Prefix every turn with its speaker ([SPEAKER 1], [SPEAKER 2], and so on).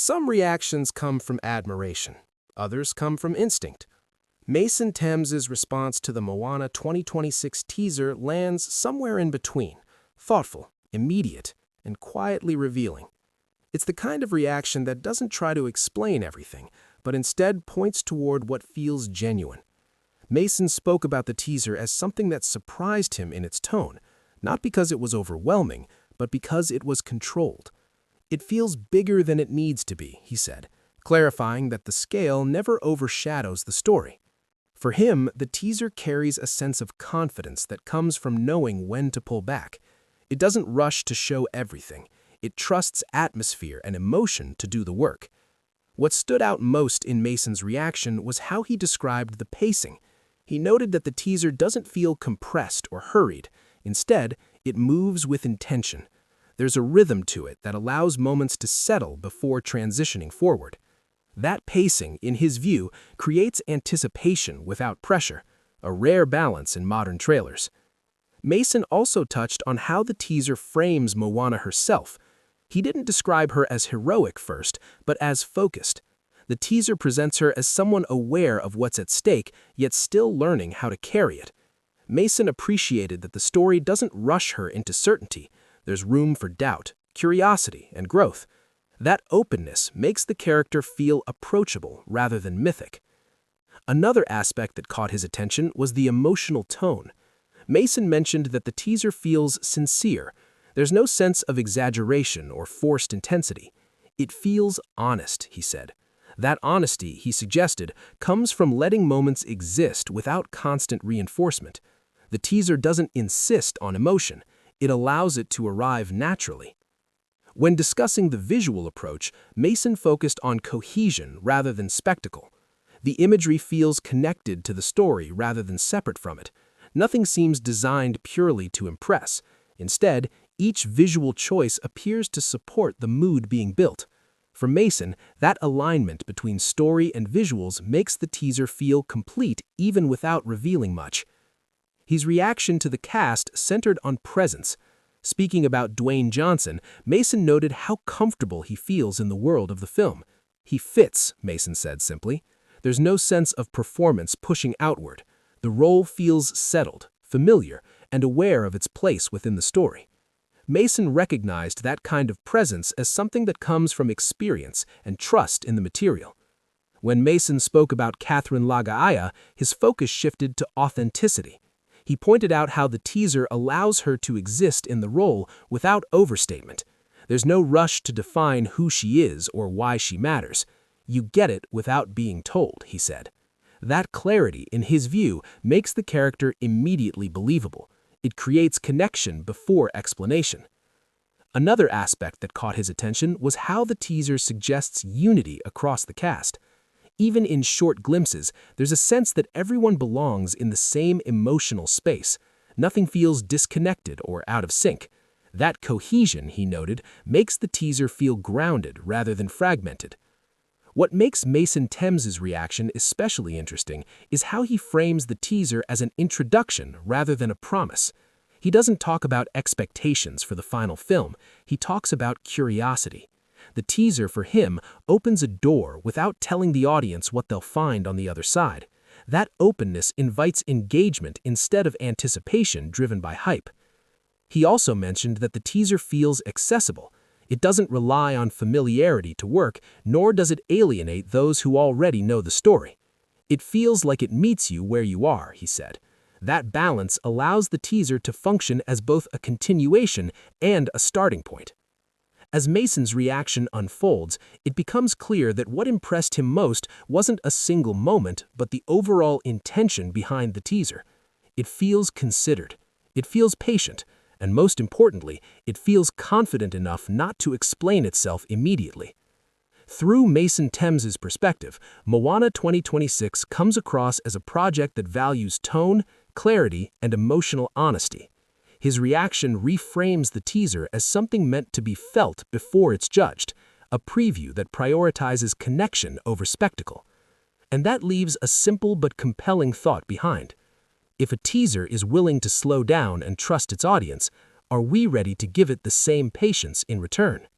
[SPEAKER 1] Some reactions come from admiration, others come from instinct. Mason Thames's response to the Moana 2026 teaser lands somewhere in between, thoughtful, immediate, and quietly revealing. It's the kind of reaction that doesn't try to explain everything, but instead points toward what feels genuine. Mason spoke about the teaser as something that surprised him in its tone, not because it was overwhelming, but because it was controlled. "It feels bigger than it needs to be," he said, clarifying that the scale never overshadows the story. For him, the teaser carries a sense of confidence that comes from knowing when to pull back. It doesn't rush to show everything. It trusts atmosphere and emotion to do the work. What stood out most in Mason's reaction was how he described the pacing. He noted that the teaser doesn't feel compressed or hurried. Instead, it moves with intention. There's a rhythm to it that allows moments to settle before transitioning forward. That pacing, in his view, creates anticipation without pressure, a rare balance in modern trailers. Mason also touched on how the teaser frames Moana herself. He didn't describe her as heroic first, but as focused. The teaser presents her as someone aware of what's at stake, yet still learning how to carry it. Mason appreciated that the story doesn't rush her into certainty. There's room for doubt, curiosity, and growth. That openness makes the character feel approachable rather than mythic. Another aspect that caught his attention was the emotional tone. Mason mentioned that the teaser feels sincere. There's no sense of exaggeration or forced intensity. It feels honest, he said. That honesty, he suggested, comes from letting moments exist without constant reinforcement. The teaser doesn't insist on emotion. It allows it to arrive naturally. When discussing the visual approach, Mason focused on cohesion rather than spectacle. The imagery feels connected to the story rather than separate from it. Nothing seems designed purely to impress. Instead, each visual choice appears to support the mood being built. For Mason, that alignment between story and visuals makes the teaser feel complete even without revealing much. His reaction to the cast centered on presence. Speaking about Dwayne Johnson, Mason noted how comfortable he feels in the world of the film. "He fits," Mason said simply. "There's no sense of performance pushing outward. The role feels settled, familiar, and aware of its place within the story." Mason recognized that kind of presence as something that comes from experience and trust in the material. When Mason spoke about Catherine Lagaaya, his focus shifted to authenticity. He pointed out how the teaser allows her to exist in the role without overstatement. There's no rush to define who she is or why she matters. You get it without being told, he said. That clarity, in his view, makes the character immediately believable. It creates connection before explanation. Another aspect that caught his attention was how the teaser suggests unity across the cast. Even in short glimpses, there's a sense that everyone belongs in the same emotional space. Nothing feels disconnected or out of sync. That cohesion, he noted, makes the teaser feel grounded rather than fragmented. What makes Mason Thames's reaction especially interesting is how he frames the teaser as an introduction rather than a promise. He doesn't talk about expectations for the final film. He talks about curiosity. The teaser, for him, opens a door without telling the audience what they'll find on the other side. That openness invites engagement instead of anticipation driven by hype. He also mentioned that the teaser feels accessible. It doesn't rely on familiarity to work, nor does it alienate those who already know the story. It feels like it meets you where you are, he said. That balance allows the teaser to function as both a continuation and a starting point. As Mason's reaction unfolds, it becomes clear that what impressed him most wasn't a single moment, but the overall intention behind the teaser. It feels considered. It feels patient. And most importantly, it feels confident enough not to explain itself immediately. Through Mason Thames's perspective, Moana 2026 comes across as a project that values tone, clarity, and emotional honesty. His reaction reframes the teaser as something meant to be felt before it's judged, a preview that prioritizes connection over spectacle. And that leaves a simple but compelling thought behind. If a teaser is willing to slow down and trust its audience, are we ready to give it the same patience in return?